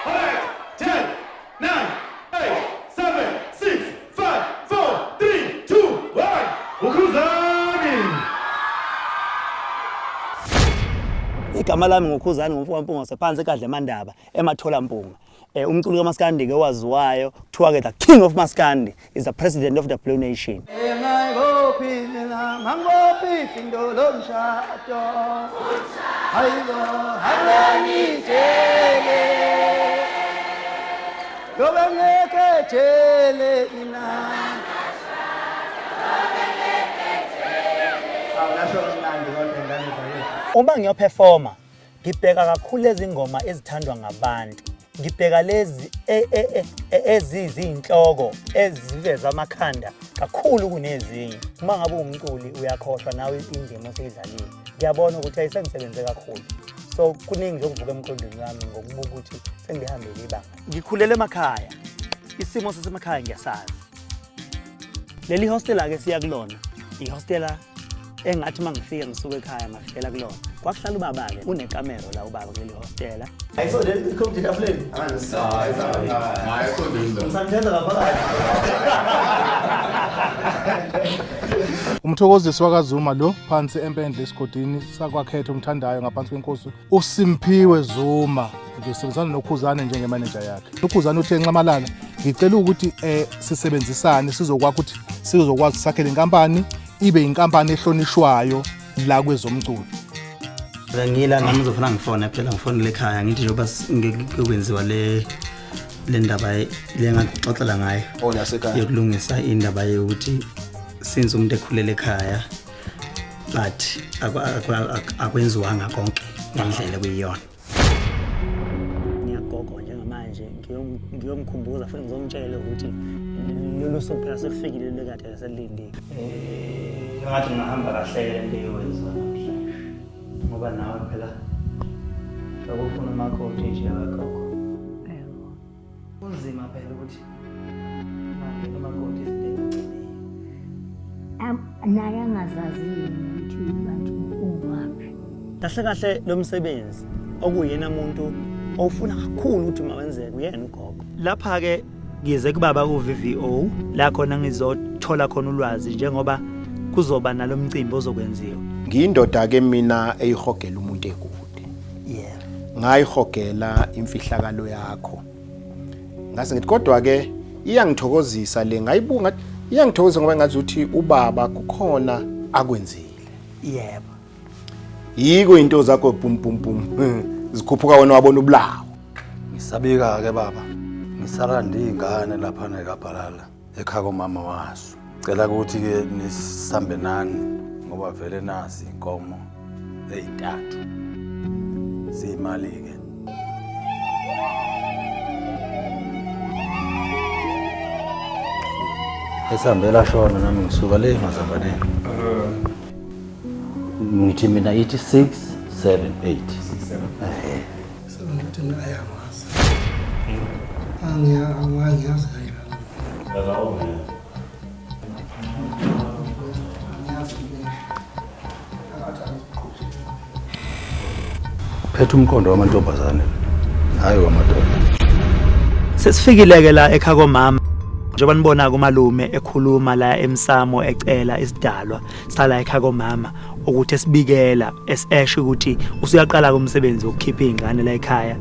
Alright, 10, 9, 8, 7, 6, 5, 4, 3, 2, 1. Khuzani. Igama lami nguKhuzani ngumfowampunga wasephansi eKadlemandaba eMatholampuma. Umculi kaMaskandi ke waziwayo kuthiwa ke the King of Maskandi is the president of the Blue Nation. Uma ngiyoperforma ngibheka kakhulu lezi ngoma ezithandwa ngabantu. Ngibheka lezi ezizinhloko eziveza amakhanda kakhulu kunezinye. Uma ngabe umculi uyakhohlwa nawe indima oseyidlalile. Ngiyabona ukuthi ayisengisebenze kakhulu. So kuningi nje okuvuka emqondweni wami ngokubuka ukuthi sengihambele ibanga. Ngikhulele emakhaya. Isimo sasemakhaya ngiyasazi. Leli hostel ake siya kulona. Ihostela engathi mangifika ngisuka ekhaya ngafikela kulona. Kwakuhlala ubaba ke unekamero la ubaba kuleli hostela. Ayiso le ikhomdi kapleni. Hayi kodwa ngisanjenza ngaphakathi. Umthokozisi wakaZuma lo phansi empendle esigodini sakwakhetha umthandayo ngaphansi kwenkosi uSimphiwe Zuma ngisebenzana noKhuzani njengemanager yakhe. uKhuzani uthe nxamalala ngicela ukuthi sisebenzisane sizokwazi sakhele inkampani ibe inkampani ehlonishwayo la kwezomculo. Ngila nami ngizofuna ngifone phela ngifonele ekhaya ngithi njengoba ngekwenziwa le ndaba le ngaxoxela ngayo yokulungisa indaba yokuthi since umuntu ekhulele ekhaya but akwenziwanga konke ngendlela kuyiyona. Ngiyagogo njengamanje ngiyomkhumbuza futhi ngizomtshela ukuthi lolu suku phela sekufikile lekade laselindile. Ngathi ngahamba kahle into yowenza ngoba nawe phela akufuna amakhodi nje akagogo. Kunzima phela ukuthi manje amakhodi esidinga naye angazazi ukuthi bantu ungaphi. Kahle kahle lo msebenzi okuyena umuntu ofuna kakhulu ukuthi mawenzeke uyena ugogo. Lapha ke ngize kubaba ku-VVO la khona ngizothola khona ulwazi njengoba kuzoba nalomcimbi ozokwenziwa. Ngiyindoda ke mina eyihogela umuntu ekude. Yeah. Ngayihogela imfihlakalo yakho. Ngase ngithi kodwa ke iyangithokozisa le ngayibunga iyangithokozisa ngoba ngathi uthi ubaba kukhona akwenzile. Yebo. Yiko into zakho pum pum pum zikhuphuka wena wabona ubulawo. Ngisabika ke baba. Ngisaranda izingane lapha eKabhalala ekhaya komama waso. Cela ukuthi ke nisambe nani ngoba vele nazi inkomo ezithathu. Zimali ke. Esambela shona nami ngisuka le Mazambaneni. Ngithi mina ithi 6 7 8. 17 ayamazi. Angiyazi phethe umqondo wamantombazane hayi wamadoda. Sesifikile ke la ekhaya komama njengoba nibona kumalume ekhuluma la emsamo ecela isidalwa sala ekhaya komama ukuthi esibikela esesho ukuthi usuyaqala kumsebenzi wokukhipha izingane la ekhaya.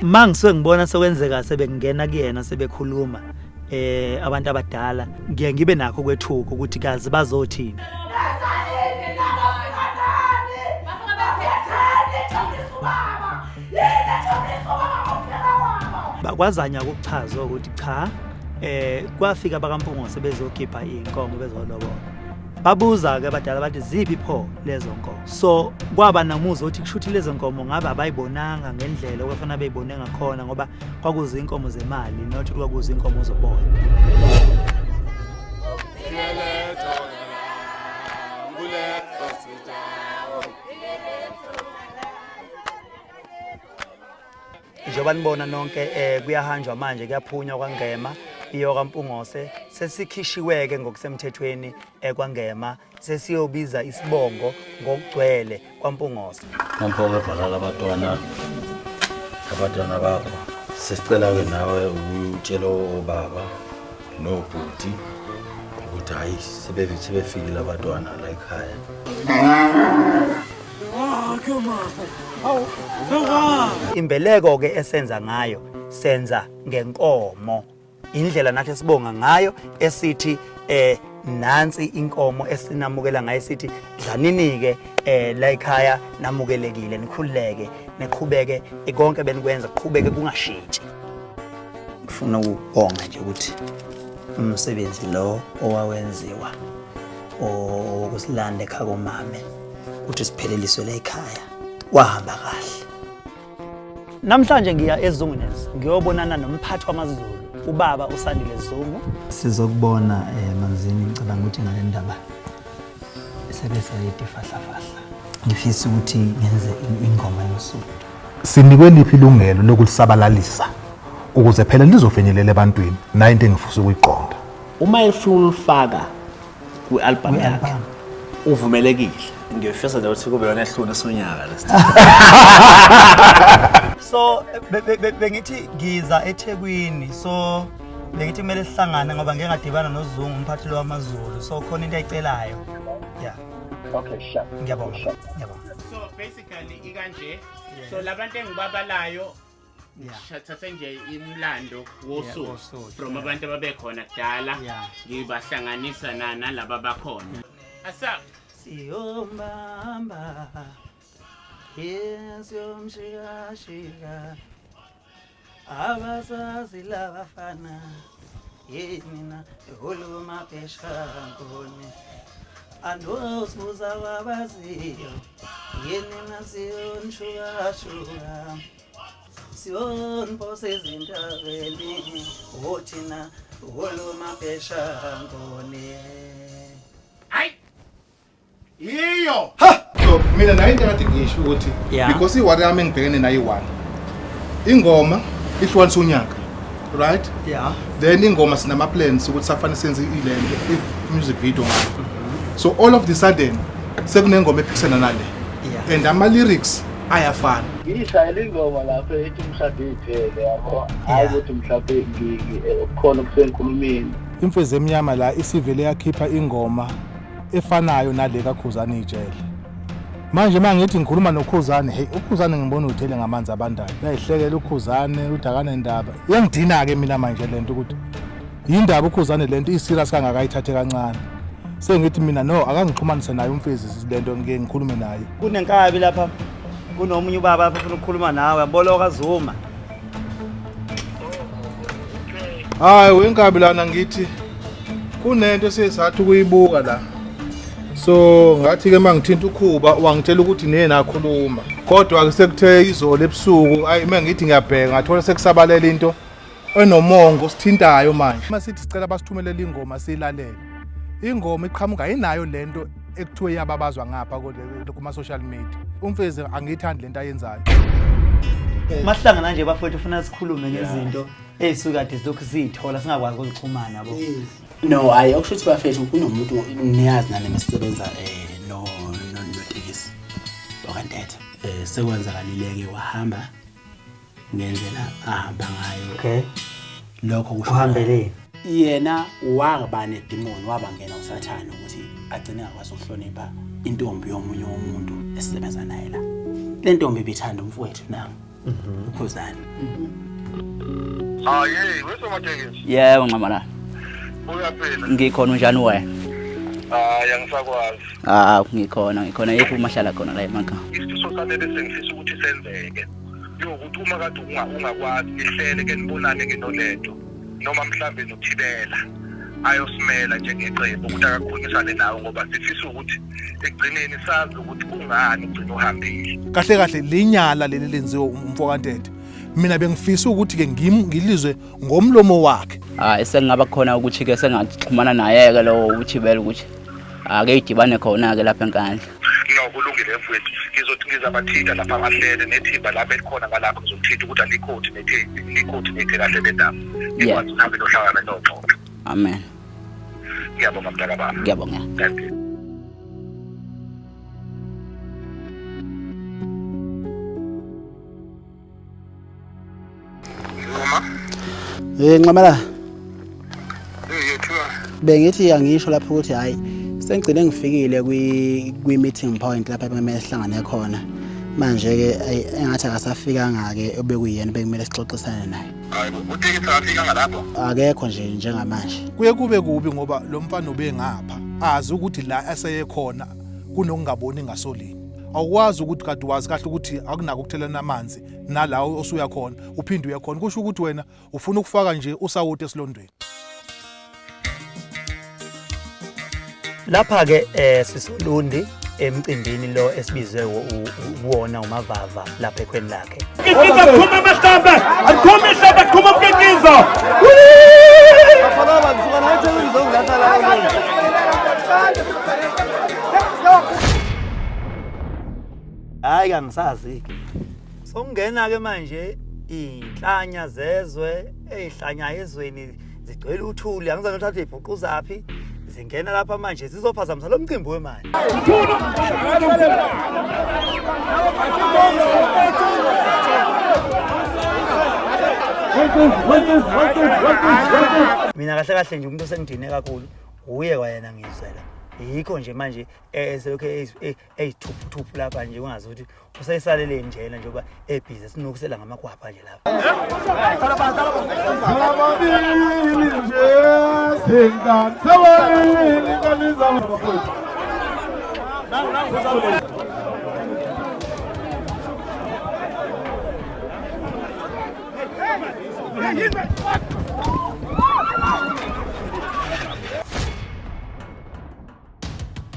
Mangisuke ngibona sokwenzeka sebengena kuyena sebekhuluma abantu abadala ngiye ngibe nakho kwethuko ukuthi kazi bazothini. Bakwazanya ukuchaza ukuthi cha kwafika abakampungu sebezokhipha inkomo bezolobola. Babuza ke abadala bathi ziphi pho lezo nkomo. So kwaba namuzo ukuthi kushuthi lezo nkomo ngabe abayibonanga ngendlela okufana beyibone ngakhona ngoba kwakuza inkomo zemali nothi kwakuza inkomo zoboya. njengoba nibona nonke kuyahanjwa manje kuyaphunywa kwaNgema iyo kaMpungose sesikhishiweke ngokusemthethweni kwaNgema sesiyobiza isibongo ngokugcwele kwaMpungose. Ngemphoke bhalala abantwana bakho sesicela ke nawe utshela obaba nobhuti ukuthi hayi sebefikile abantwana la ekhaya. Imbeleko ke esenza ngayo senza ngenkomo. Indlela nathi sibonga ngayo esithi nansi inkomo esinamukela ngayo sithi dlanini ke la ekhaya namukelekile nikhululeke neqhubeke konke benikwenza kuqhubeke kungashintshi. Ngifuna ukubonga nje ukuthi umsebenzi lo owawenziwa okusilanda ekhaya komame ukuthi sipheleliswe la ekhaya wahamba kahle. Namhlanje ngiya eZungunezi ngiyobonana nomphathi wamaZulu ubaba uSandile Zungu. Sizokubona manzini ngicabanga ukuthi ngale ndaba sebesayide fahlafahla. Ngifisa ukuthi ngenze ingoma yosuku. Sinikwe liphi ilungelo lokulisabalalisa ukuze phela lizofinyelela ebantwini nayo into engifisa ukuyiqonda. Uma efuna ulifaka ku-album yakhe uvumelekile. Ngiyofisa nje ukuthi kube yona ehlune sonyaka lesi. So bengithi ngiza eThekwini so bengithi kumele sihlangane ngoba ngeke ngadibana noZungu umphathi lo wamaZulu so khona into ayicelayo. Yeah. Okay, sure. Ngiyabonga. So basically ikanje so labantu engibabalayo thathe nje imlando wosuku from abantu ababekhona kudala ngibahlanganisa nalabo abakhona. Asa Siyombamba yesiyomshikashika abasazi labafana yena ehuluma pheshangone andosibuza wabaziyo yena siyonshukashuka siyonpose ezintabeni othina ehuluma pheshangone. Iyo. So mina nayo into engathi ngisho ukuthi because iwari yami engibhekene nayo one. Ingoma ihlukanisa unyaka. Right? Yeah. Then ingoma sinama plans ukuthi safane senze ilento music video ngayo. So all of the sudden sekunengoma ephikisana nale. And ama lyrics ayafana. Ngishayela ingoma lapha ethi umshado iphele yabo. Hayi ukuthi mhlawumbe khona kusenkulumeni. Imfezi emnyama la isivele yakhipha ingoma efanayo nale kaKhuzani ijele. Manje mangithi ngikhuluma noKhuzani, hey uKhuzani ngibona uthele ngamanzi abandayo. Yayihlekela uKhuzani udakana indaba. Yangidina ke mina manje lento ukuthi indaba uKhuzani lento iserious kangakayithathe kancane. Sengithi mina no akangixhumanise naye umfezi lento ngeke ngikhulume naye. Kunenkabi lapha kunomunye ubaba afuna ukukhuluma nawe yaboloka Zuma. Hayi wenkabi lana ngithi kunento sesathi kuyibuka la. So ngathi ke mangithinta ukhuba wangitshela ukuthi nene nakhuluma kodwa ke sekuthe izolo ebusuku ayi mangithi ngiyabheka ngathola sekusabalela into enomongo sithintayo manje masithi sicela basithumelele ingoma siyilalele. Ingoma iqhamuka ayinayo lento ekuthiwe yababazwa ngapha kuma social media. Umfezi angiyithandi lento ayenzayo. Mahlangana nje bafowethu ufuna sikhulume ngezinto ezisukade silokhu sithola singakwazi ukuxhumana yabo. No, hayi okushuthi bafethu kunomuntu niyazi nani msebenza no tekisi. Okanthethe. Sekwenzakalileke wahamba ngendlela ahamba ngayo. Okay. Lokho kusho Uhambeleni. Yena waba nedemon wabangena usathana ukuthi agcine akwazi ukuhlonipha intombi yomunye umuntu esisebenza naye la. Le ntombi ibithanda umfowethu nangu. Khuzani. Hayi, wesomatekisi. Yebo nqamana. Uyaphila. Ngikhona njani wena? Hayi, angisakwazi. Ngikhona yephi umahlala khona la emakhaya. Isifiso sami besengifisa ukuthi senzeke. Yokuthi uma kade ungakwazi ihlele ke nibonane ngenolento noma mhlambe nothibela ayosimela njengeqembu ukuthi akakhulumisane nawe ngoba sifisa ukuthi egcineni sazi ukuthi kungani ugcina uhambile. Kahle kahle linyala leli lenziwe umfokantete. Mina bengifisa ukuthi ke ngilizwe ngomlomo wakhe. Esengaba khona ukuthi ke sengaxhumana naye ke lo uthibela ukuthi ake idibane khona ke lapha enkandla. No kulungile mfowethu. Ngizothi ngizabathinta lapha abahlele nethimba lapha elikhona ngalapho ngizomthinta ukuthi alikhodi kahle lendaba ngikwazi uhambe nohlangana noxoxo. Amen. Ngiyabonga mntaka baba. Ngiyabonga. Thank you. Nqamala. Bengithi angisho lapho ukuthi hayi sengigcine ngifikile kwi-meeting point lapha bekumele sihlangane khona. Manje ke engathi akasafikanga ke obekuyena bekumele sixoxisane naye. Hayi uThikitha akafika ngalapho. Akekho nje njengamanje. Kuye kube kubi ngoba lo mfana ubengapha azi ukuthi la aseye khona kunokungaboni ngasolini. Awukwazi ukuthi kade wazi kahle ukuthi akunako ukuthelana amanzi nalawo osuya khona uphinde uye khona kusho ukuthi wena ufuna ukufaka nje usawoti esilondweni. Lapha ke sisulundi emcimbini lo esibizwe uwona umavava lapha ekhweni lakhe. Mkitizo kuma amahlambe, akhuma ihlamba khuma mkitizo. Bafana basuka la eThekwini ngilapha la. Hayi angisazi ke. Sokungena ke manje inhlanya zezwe, ezihlanya ezweni zigcwele uthuli, angizange uthathe ibhuqu zaphi. Zingena lapha manje sizophazamisa lo mcimbi wemali. Mina kahle kahle nje umuntu osengidine kakhulu uye wayena ngizwela. Yikho nje manje eselokhe eyithuphu lapha nje ungazi ukuthi useyisalele njena njengoba ebhizi sinokusela ngamakwapha nje lapha.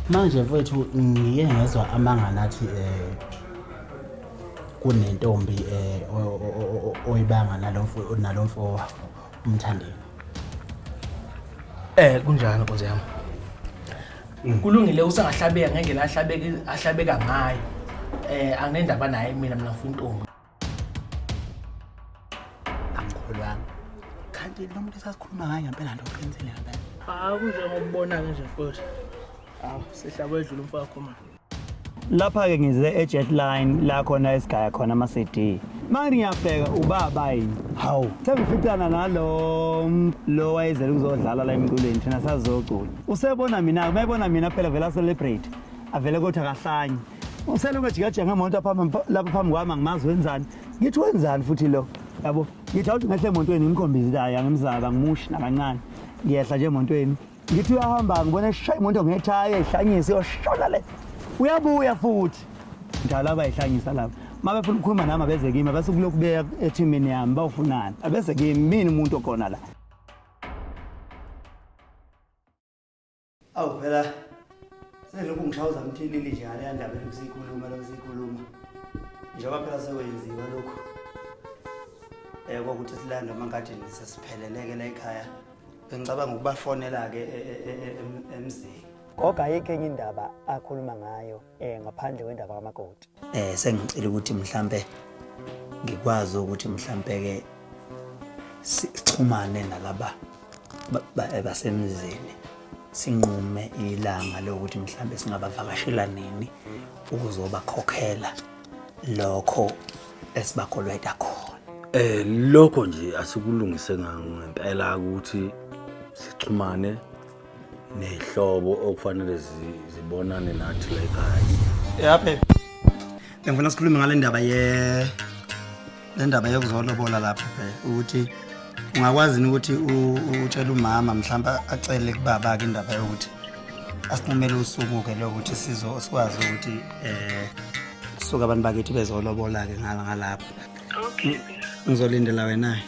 Manje mfowethu ngiye ngezwa amanga nathi kunentombi oyibanga nalomfo umthandeni. Kunjani nkosi yami? Kulungile usangahlabeka ngendlela ahlabeka ngayo. Anginendaba naye mina ngifuna intombi. Angikholwanga. Kanti lo muntu sasikhuluma ngaye ngempela nto uqinisile ngempela. Kunjengokubona ke nje futhi. Sihlaba edlula umfakho manje. Lapha ke ngize eJetline la khona esigaya khona ama CD. Manje ngiyabheka ubaba yini. Hawu, sengificana lo wayezela ukuzodlala la emculweni thina sazocula. Usebona mina, mayibona mina phela vela celebrate. Avele kodwa akahlanye. Useloku ejikaje ngemonto lapha phambi kwami ngimazi wenzani. Ngithi wenzani futhi lo. Yabo, ngithi awuthi ngehle emontweni ngimkhombizile hayi angimzaba ngimushi nakancane. Ngiyehla nje emontweni. Ngithi uyahamba ngibona eshaya imoto ngethaya ehlanyisa yoshona le. Uyabuya futhi. Njalo abayihlanyisa lapha. Mabefuna ukukhuluma nami abeze kimi bese kulokhu beya ethimini yami bawufunana. Abese kimi mina umuntu okhona la. Awu phela selokhu ngishawuza umthilili nje ngale yandaba lokusikhuluma. Njengoba phela sekwenziwa lokho. Ukuthi silanda amankathe sesipheleleke la ekhaya. Ngicabanga ukubafonela ke emzini. Goga ayikho enye indaba akhuluma ngayo ngaphandle kwendaba kamakoti. Sengicela ukuthi mhlambe ngikwazi ukuthi mhlambe ke sixhumane nalaba basemzini. Sinqume ilanga lokuthi mhlambe singabavakashela nini ukuzobakhokhela lokho esibakholweda khona. Lokho nje asikulungise ngempela ukuthi sixhumane nehlobo okufanele zibonane nathi la ekhaya. Yaphe. Ngifuna sikhulume ngale ndaba ndaba yokuzolobola lapha phela ukuthi ungakwazi ukuthi utshela umama mhlawumbe acele kubaba ke indaba yokuthi asinqumele usuku ke lokuthi sikwazi ukuthi kusuka abantu bakithi bezolobola ke ngalapha. Okay. Ngizolindela wena.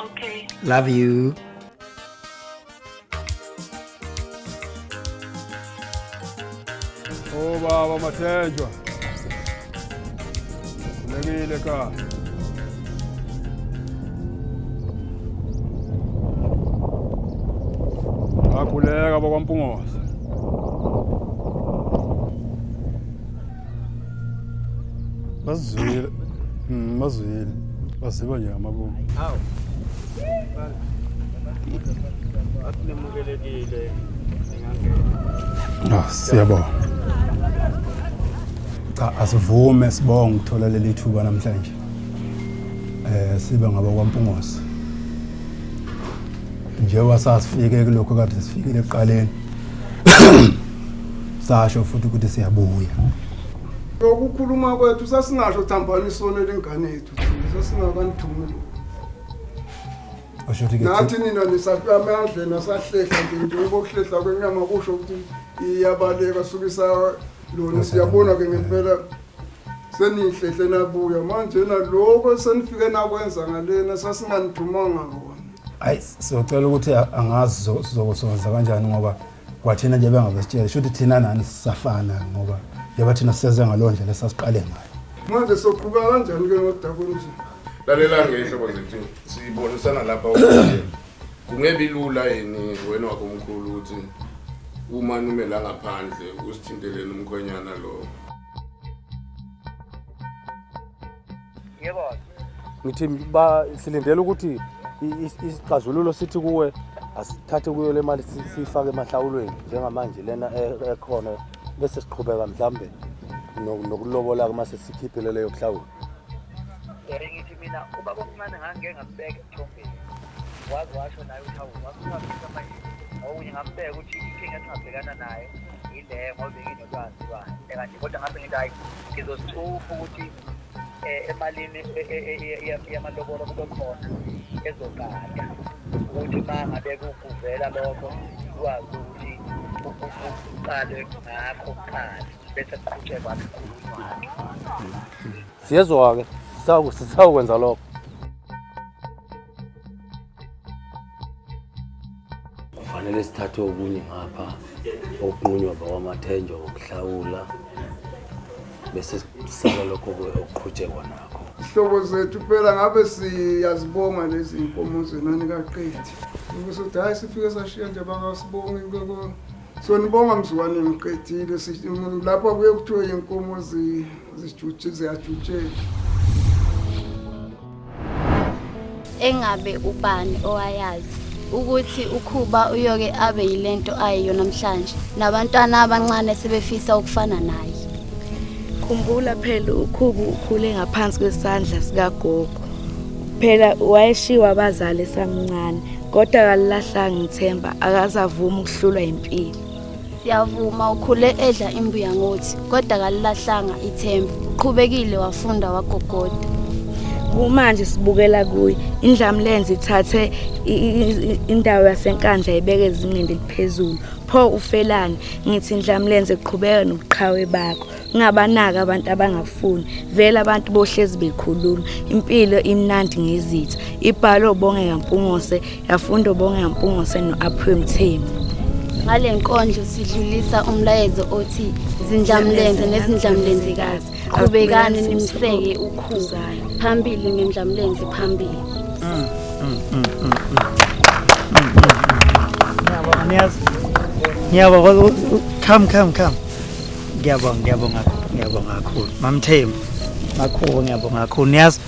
Okay. Love you. Oh baba Mathenjwa. Ngekile ka. Akhuleka bakwaMpungoza. Bazwile. Bazwile. Basiba nje amabomu. Hawu. Akunemukelekile ngingangena. Siyabonga. Cha asivume sibonga ukuthola leli thuba namhlanje. Sibe ngaba kwaMpungosi. Njengoba sasifike kulokho kade sifikile eqaleni. Sasho futhi ukuthi siyabuya. Ukukhuluma kwethu sasingasho thambanisone lengane yethu sasingakanithumi nathi nina nisafika amandleni asahlehla nje njengokuhlehla kwenyama kusho ukuthi iyabaleka sukisa lona siyabona ke ngempela senihlehle nabuya manje naloko senifike nakwenza ngalena sasinganithumanga kona. Hayi siyocela ukuthi angazi sizokuzonza kanjani ngoba kwathina nje bengabesitshela shothi thina nani sisafana ngoba yaba thina siseze ngalondle lesasiqale ngayo. Manje soqhubeka kanjani ke ngodakweni nje? Lalela ngehlobo zethu sibonisana lapha ukuthi kungebi lula yini wena wakho omkhulu ukuthi uma numela ngaphandle usithintelene umkhonyana lo. Yebo. Ngithi silindele ukuthi isixazululo sithi kuwe asithathe kuyo le mali sifake emahlawulweni njengamanje lena ekhona bese siqhubeka mhlambe nokulobola mase sikhiphile leyo kuhlawula. Ngithi mina ubaba omncane ngangeke ngambeke ethombeni. Wazi washo naye ukuthi awufika manje. Awunye ngambeka ukuthi inkinga esingabhekana naye ile ngoba nginolwazi lwayo. Kanti kodwa ngabe ngithi hayi ngizosithupa ukuthi emalini yamalobolo kube khona ezogada ukuthi mangabe kuvela lokho ukwazi ukuthi uqale ngakho kuqala bese siqhubeka kakhulu. Siyezwa ke sisawukwenza lokho. Kufanele sithathe okunye ngapha okunqunywa bakwamathenjwa okuhlawula bese sisala lokho okuqhutshekwa nakho. Hlobo zethu phela ngabe siyazibonga lezi inkomo zenani kaqethi. Ukuthi hayi sifike sashiya nje bakasibonga inkoko. Sonibonga mzukwane ngiqedile lapha kuye kuthiwe inkomo zijuthe ziyajutshela. Engabe ubani owayazi ukuthi ukhuba uyoke abe yilento ayiyo namhlanje nabantwana abancane sebefisa ukufana naye. Khumbula phela ukhubu ukhule ngaphansi kwesandla sikagogo. Phela wayeshiwa abazali samncane kodwa kalilahlanga ngithemba akazavuma ukuhlulwa impilo. Siyavuma ukhule edla imbuya ngothi kodwa kalilahlanga ithemba. Uqhubekile wafunda wagogoda. Kumanje sibukela kuye indlamlenze ithathe indawo yasenkandla ibeke ezingeni eliphezulu. Pho ufelani ngithi indlamlenze iqhubeka nobuqhawe bakho. Ngabanaka abantu abangafuni vela abantu bohlezi bekhuluma impilo imnandi ngezitha ibhalo bonge kaMpungose yafunda bonge kaMpungose noAphiwe Mthembu. Ngale nkondlo sidlulisa umlayezo othi izindlamlenze nezindlamlenzikazi qhubekani nimseke ukhuzani phambili ngendlamlenze phambili. Ngiyabonga come ngiyabonga kakhulu Mamthembu makhulu ngiyabonga kakhulu niyazi